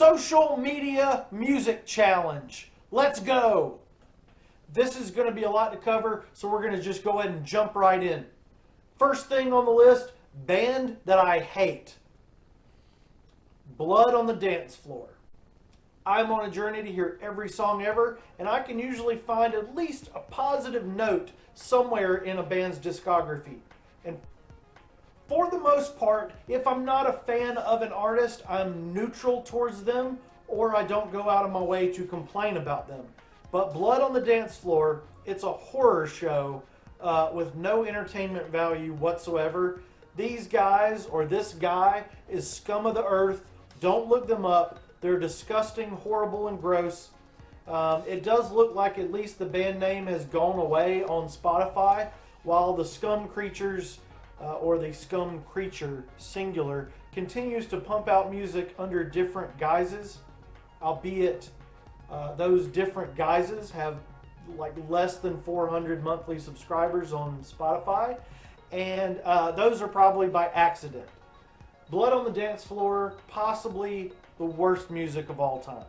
social media music challenge. Let's go. This is going to be a lot to cover, so we're going to just go ahead and jump right in. First thing on the list, band that I hate. Blood on the Dance Floor. I'm on a journey to hear every song ever, and I can usually find at least a positive note somewhere in a band's discography. And for the most part, if I'm not a fan of an artist, I'm neutral towards them, or I don't go out of my way to complain about them. But Blood on the Dance Floor, it's a horror show with no entertainment value whatsoever. These guys, or this guy, is scum of the earth. Don't look them up. They're disgusting, horrible, and gross. It does look like at least the band name has gone away on Spotify, while the Scum Creatures, or the Scum Creature, singular, continues to pump out music under different guises, albeit those different guises have like less than 400 monthly subscribers on Spotify, and those are probably by accident. Blood on the Dance Floor, possibly the worst music of all time.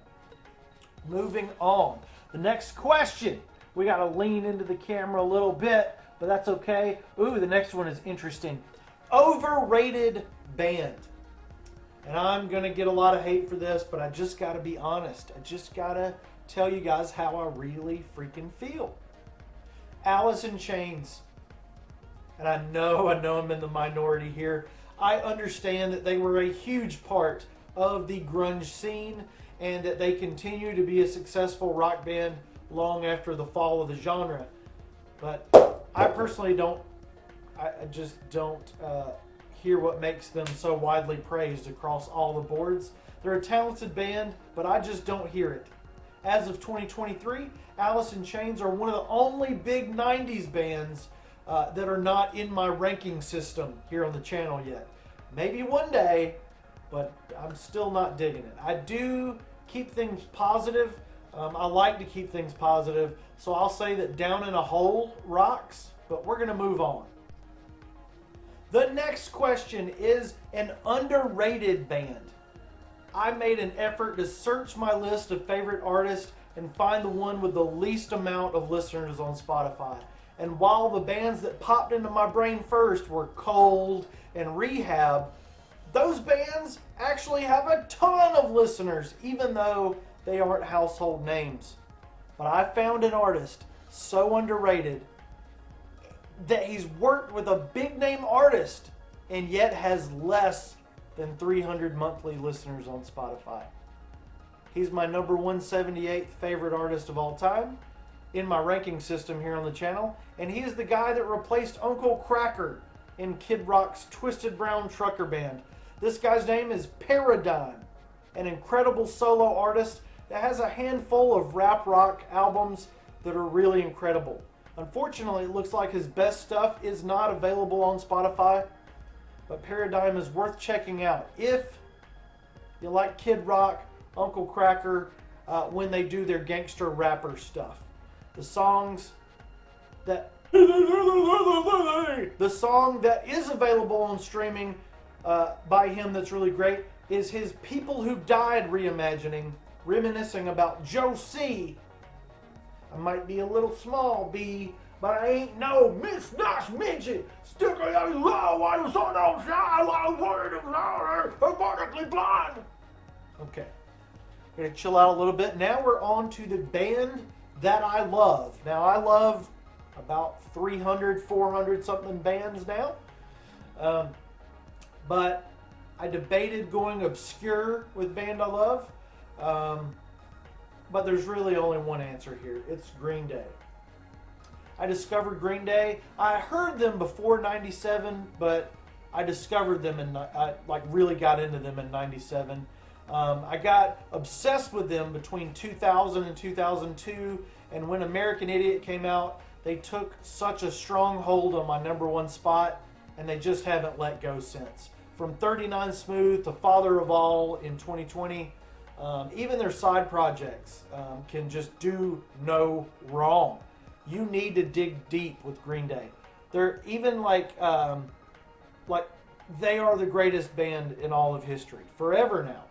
Moving on. The next question. We got to lean into the camera a little bit, but that's okay. Ooh, the next one is interesting. Overrated band. And I'm going to get a lot of hate for this, but I just got to be honest. I just got to tell you guys how I really freaking feel. Alice in Chains. And I know I'm in the minority here. I understand that they were a huge part of the grunge scene and that they continue to be a successful rock band long after the fall of the genre. But I personally just don't hear what makes them so widely praised across all the boards. They're a talented band, but I just don't hear it. As of 2023, Alice in Chains are one of the only big 90s bands that are not in my ranking system here on the channel yet. Maybe one day, but I'm still not digging it. I do keep things positive. I like to keep things positive, so I'll say that Down in a Hole rocks, but we're going to move on. The next question is an underrated band. I made an effort to search my list of favorite artists and find the one with the least amount of listeners on Spotify. And while the bands that popped into my brain first were Cold and Rehab, those bands actually have a ton of listeners, even though they aren't household names. But I found an artist so underrated that he's worked with a big name artist and yet has less than 300 monthly listeners on Spotify. He's my number 178th favorite artist of all time in my ranking system here on the channel, and he is the guy that replaced Uncle Kracker in Kid Rock's Twisted Brown Trucker Band. This guy's name is Paradigm, an incredible solo artist that has a handful of rap rock albums that are really incredible. Unfortunately, it looks like his best stuff is not available on Spotify, but Paradigm is worth checking out if you like Kid Rock, Uncle Kracker, when they do their gangster rapper stuff. The song that is available on streaming by him that's really great is his People Who Died reimagining, reminiscing about Joe C. I might be a little small, B, but I ain't no Miss Nice Midget. Stick it out low while the sun don't shine, while the word of knowledge is vertically blind. Okay, gonna chill out a little bit. Now we're on to the band that I love. Now I love about 300, 400 something bands now. But I debated going obscure with band I love. But there's really only one answer here. It's Green Day. I discovered Green Day. I heard them before 97, but I discovered them and I really got into them in 97. I got obsessed with them between 2000 and 2002, and when American Idiot came out, they took such a strong hold on my number one spot, and they just haven't let go since. From 39 Smooth to Father of All in 2020, even their side projects can just do no wrong. You need to dig deep with Green Day. They're even like they are the greatest band in all of history, forever now.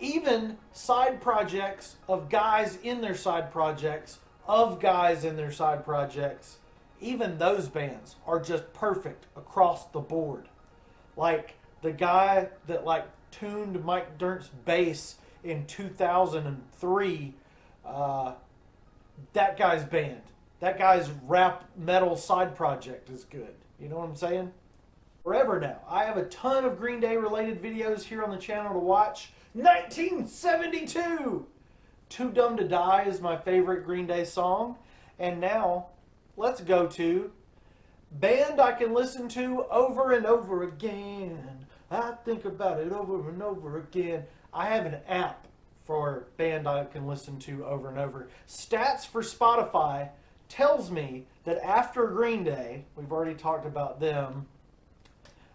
Even side projects of guys in their side projects, of guys in their side projects, even those bands are just perfect across the board. Like the guy that like tuned Mike Dirnt's bass in 2003, that guy's band, that guy's rap metal side project is good. You know what I'm saying? Forever now. I have a ton of Green Day related videos here on the channel to watch. 1972! Too Dumb to Die is my favorite Green Day song. And now, let's go to band I can listen to over and over again. I think about it over and over again. I have an app for band I can listen to over and over. Stats for Spotify tells me that after Green Day, we've already talked about them,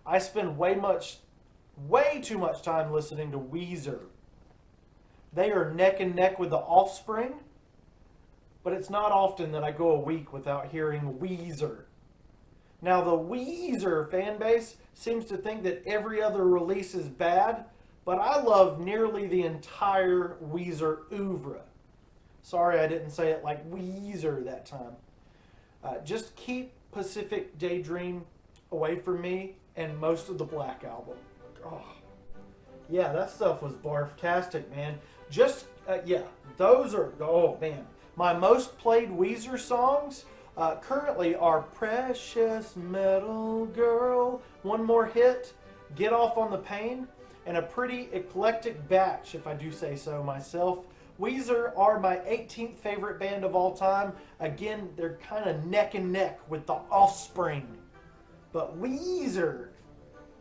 I spend way too much time listening to Weezer. They are neck and neck with the Offspring, but it's not often that I go a week without hearing Weezer. Now, the Weezer fan base seems to think that every other release is bad, but I love nearly the entire Weezer oeuvre. Sorry I didn't say it like Weezer that time. Just keep Pacific Daydream away from me and most of the Black Album. Oh, yeah, that stuff was barf-tastic, man. Yeah, those are, oh man. My most played Weezer songs currently are Precious Metal Girl, One More Hit, Get Off on the Pain, and a pretty eclectic batch, if I do say so myself. Weezer are my 18th favorite band of all time. Again, they're kind of neck and neck with the Offspring. But Weezer,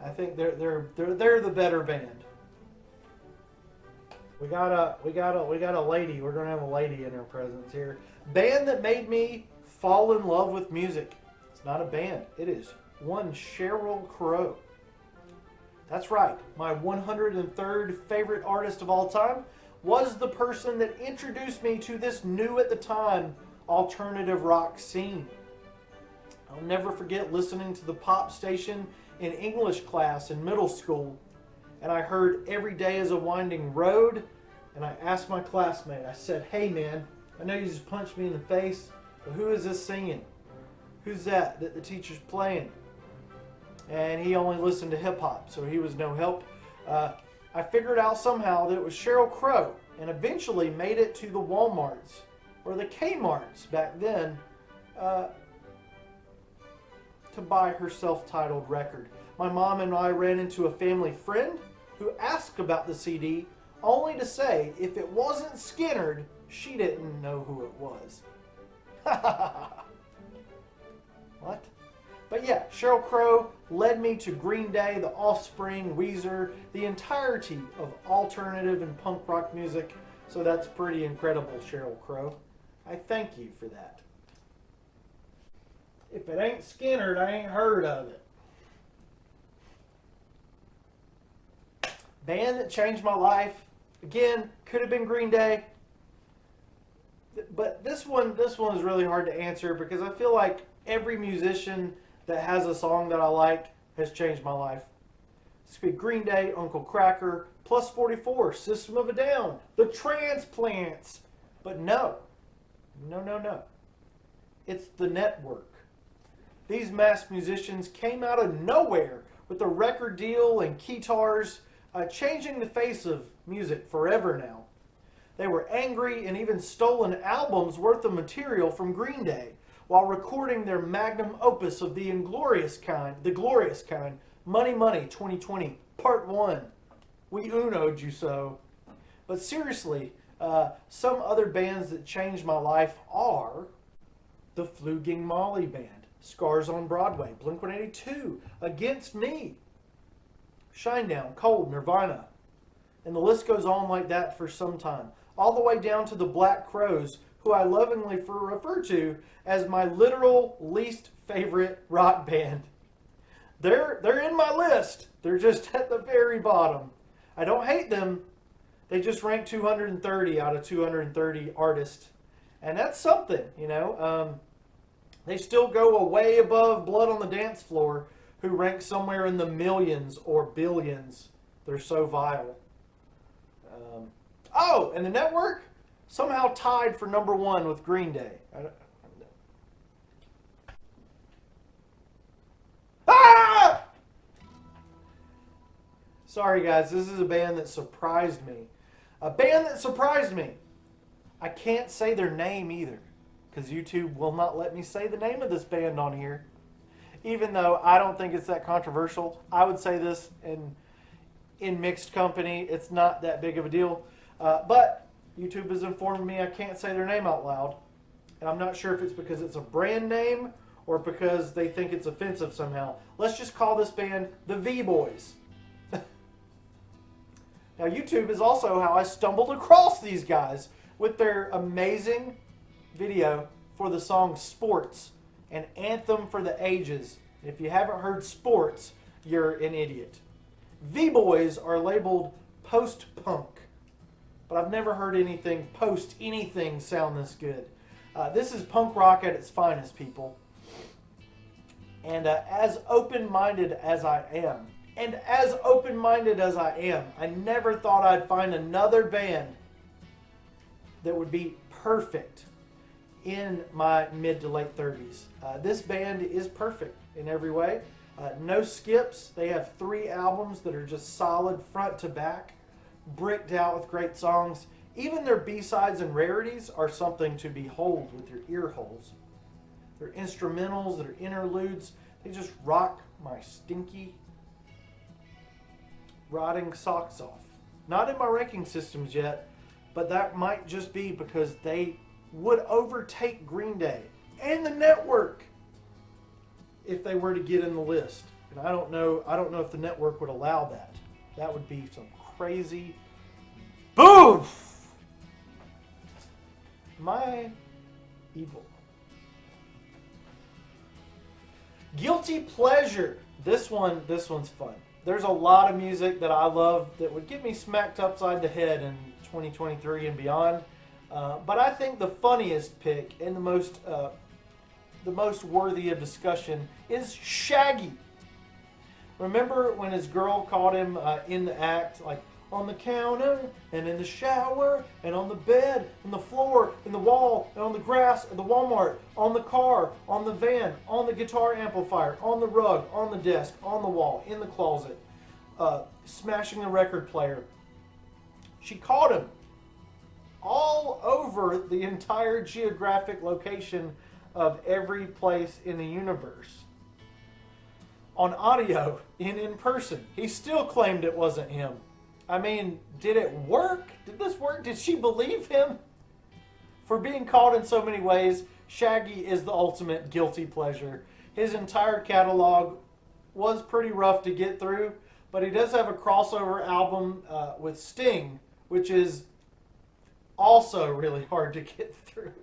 I think they're the better band. We got a lady. We're gonna have a lady in our presence here. Band that made me fall in love with music. It's not a band. It is one Sheryl Crow. That's right. My 103rd favorite artist of all time was the person that introduced me to this new at the time alternative rock scene. I'll never forget listening to the pop station in English class in middle school, and I heard Every Day is a Winding Road, and I asked my classmate, I said, hey man, I know you just punched me in the face, but who is this singing? Who's that the teacher's playing? And he only listened to hip hop, so he was no help. I figured out somehow that it was Sheryl Crow, and eventually made it to the Walmarts, or the Kmarts back then, to buy her self-titled record. My mom and I ran into a family friend who asked about the CD, only to say if it wasn't Skinnerd, she didn't know who it was. What? But yeah, Sheryl Crow led me to Green Day, The Offspring, Weezer, the entirety of alternative and punk rock music. So that's pretty incredible, Sheryl Crow. I thank you for that. If it ain't Skinnerd, I ain't heard of it. Band that changed my life. Again, could have been Green Day. But this one is really hard to answer because I feel like every musician that has a song that I like has changed my life. This could be Green Day, Uncle Kracker, Plus 44, System of a Down, The Transplants. But no. It's the network. These masked musicians came out of nowhere with a record deal and guitars, changing the face of music forever now. They were angry and even stolen albums worth of material from Green Day while recording their magnum opus of the glorious kind, Money Money 2020, Part 1. We uno'd you so. But seriously, some other bands that changed my life are the Fluging Molly Band, Scars on Broadway, Blink-182, Against Me, Shinedown, Cold, Nirvana, and the list goes on like that for some time, all the way down to the Black Crowes, who I lovingly refer to as my literal least favorite rock band. They're in my list. They're just at the very bottom. I don't hate them. They just rank 230 out of 230 artists. And that's something, you know. They still go way above Blood on the Dance Floor, who ranks somewhere in the millions or billions. They're so vile. Oh, and the network somehow tied for number one with Green Day. Ah! Sorry, guys. This is a band that surprised me. A band that surprised me. I can't say their name either because YouTube will not let me say the name of this band on here. Even though I don't think it's that controversial, I would say this in mixed company. It's not that big of a deal. But YouTube has informed me I can't say their name out loud. And I'm not sure if it's because it's a brand name or because they think it's offensive somehow. Let's just call this band the V-Boys. Now, YouTube is also how I stumbled across these guys with their amazing video for the song Sports, an anthem for the ages. If you haven't heard Sports, you're an idiot. V-Boys are labeled post-punk, but I've never heard anything post-anything sound this good. This is punk rock at its finest, people. And as open-minded as I am, I never thought I'd find another band that would be perfect in my mid to late 30s. This band is perfect in every way. No skips. They have 3 albums that are just solid front to back, bricked out with great songs. Even their B-sides and rarities are something to behold with your ear holes. Their instrumentals, their interludes, they just rock my stinky, rotting socks off. Not in my ranking systems yet, but that might just be because they would overtake Green Day and the network if they were to get in the list. And I don't know if the network would allow that. That would be some crazy boom. My evil. Guilty pleasure. This one's fun. There's a lot of music that I love that would get me smacked upside the head in 2023 and beyond. But I think the funniest pick and the most worthy of discussion is Shaggy. Remember when his girl caught him in the act, like on the counter and in the shower and on the bed and the floor and the wall and on the grass at the Walmart, on the car, on the van, on the guitar amplifier, on the rug, on the desk, on the wall, in the closet, smashing the record player. She caught him all over the entire geographic location of every place in the universe. On audio and in person. He still claimed it wasn't him. I mean, did it work? Did this work? Did she believe him? For being caught in so many ways, Shaggy is the ultimate guilty pleasure. His entire catalog was pretty rough to get through, but he does have a crossover album with Sting, which is also really hard to get through.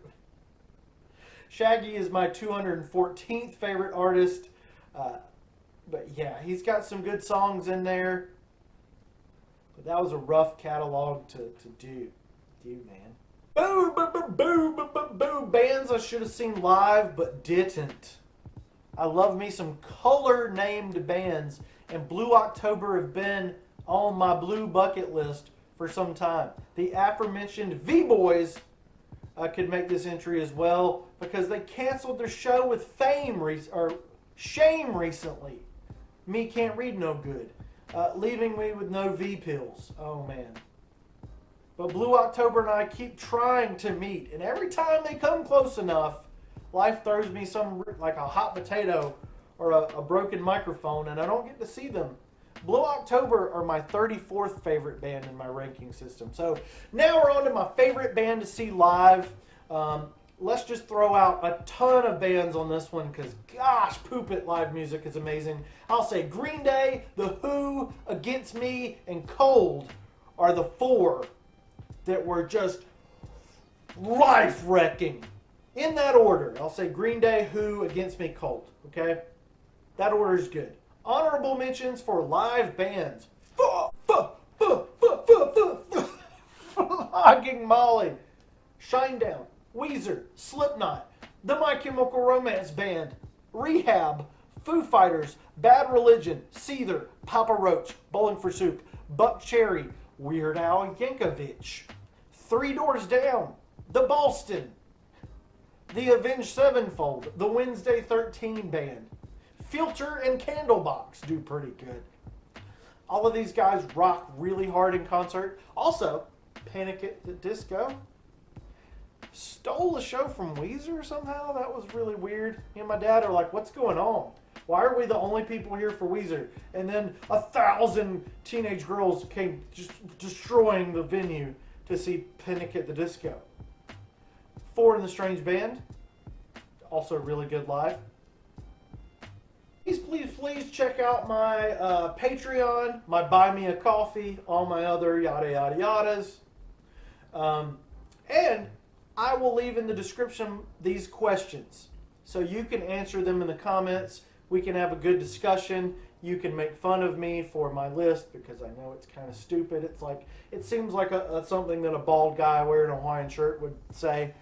Shaggy is my 214th favorite artist, but yeah, he's got some good songs in there. But that was a rough catalog to do, man. Boo, boo, boo, boo, boo, boo, boo. Bands I should have seen live, but didn't. I love me some color-named bands, and Blue October have been on my blue bucket list for some time. The aforementioned V-Boys could make this entry as well because they canceled their show with shame recently. Me can't read no good. Leaving me with no V-pills. Oh, man. But Blue October and I keep trying to meet. And every time they come close enough, life throws me like a hot potato or a broken microphone, and I don't get to see them. Blue October are my 34th favorite band in my ranking system. So now we're on to my favorite band to see live. Let's just throw out a ton of bands on this one because, gosh, Poop It live music is amazing. I'll say Green Day, The Who, Against Me, and Cold are the 4 that were just life-wrecking. In that order, I'll say Green Day, Who, Against Me, Cold. Okay? That order is good. Honorable mentions for live bands. Flogging Molly, Shinedown, Weezer, Slipknot, The My Chemical Romance Band, Rehab, Foo Fighters, Bad Religion, Seether, Papa Roach, Bowling for Soup, Buck Cherry, Weird Al Yankovic. Three Doors Down, the Boston, the Avenged Sevenfold, the Wednesday 13 Band, Filter and Candlebox do pretty good. All of these guys rock really hard in concert. Also, Panic at the Disco stole the show from Weezer somehow. That was really weird. Me and my dad are like, what's going on? Why are we the only people here for Weezer? And then 1,000 teenage girls came just destroying the venue to see Panic at the Disco. Four in the Strange Band, also really good live. Please check out my Patreon, my Buy Me a Coffee, all my other yada yada yadas. And I will leave in the description these questions so you can answer them in the comments. We can have a good discussion. You can make fun of me for my list because I know it's kind of stupid. It seems like something that a bald guy wearing a Hawaiian shirt would say.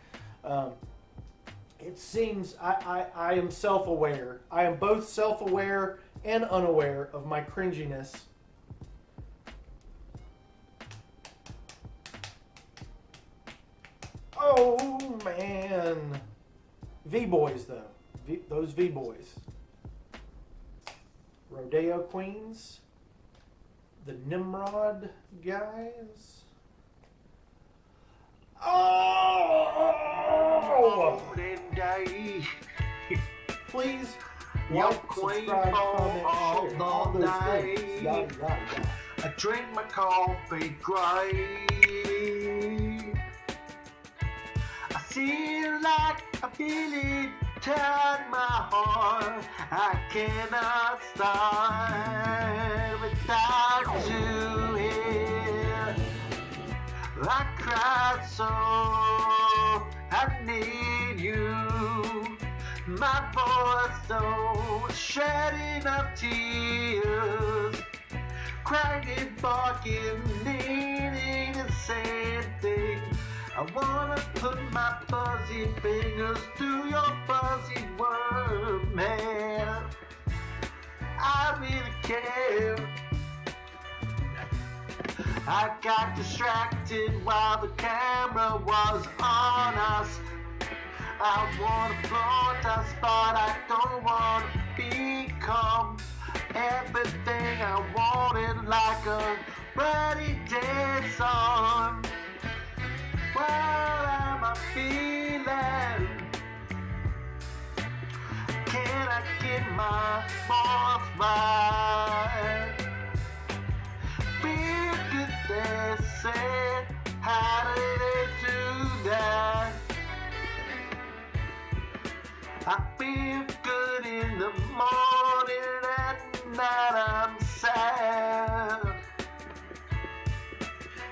It seems I am self-aware. I am both self-aware and unaware of my cringiness. Oh man, V-Boys though, those V-Boys. Rodeo Queens, the Nimrod guys. Oh! Please like, subscribe, comment, share, all those things. Yada, yada, yada. I drink my coffee gray. I feel like I really turn my heart. I cannot start without you here. I cried so I need you. My voice though shedding of tears, crying, barking, needing the same thing. I wanna put my fuzzy fingers through your fuzzy world, man. I really care. I got distracted while the camera was on us. I wanna float us, but I don't wanna become everything I wanted, like a rainy day song. What am I feeling? Can I get my thoughts right? Feel good, they say. How do they do that? I feel good in the morning, at night I'm sad.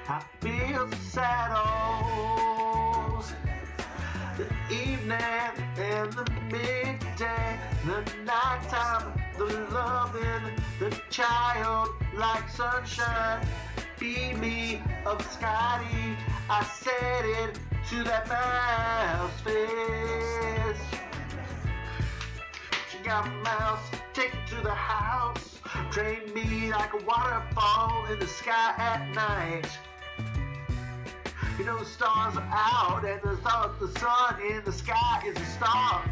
I feel sad all the evening and the midday, the nighttime, the loving, the child like sunshine, be me of Scotty. I said it to that mouse face. She got a mouse, take it to the house, drain me like a waterfall in the sky at night. You know the stars are out and the sun in the sky is a star.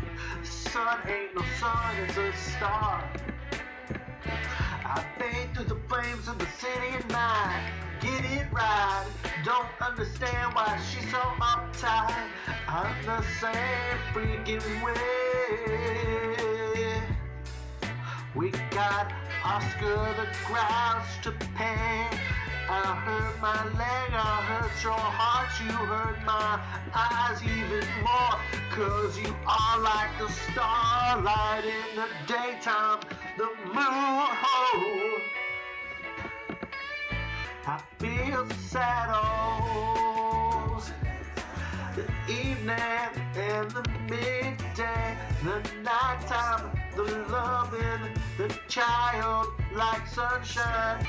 The sun ain't no sun, it's a star. I fade through the flames of the city at night. Get it right, don't understand why she's so uptight. I'm the same freaking way. We got Oscar the Grouch to pay. I hurt my leg, I hurt your heart, you hurt my eyes even more. Cause you are like the starlight in the daytime, the moon hole. I feel sad all the evening and the midday, the nighttime, the loving, the child like sunshine.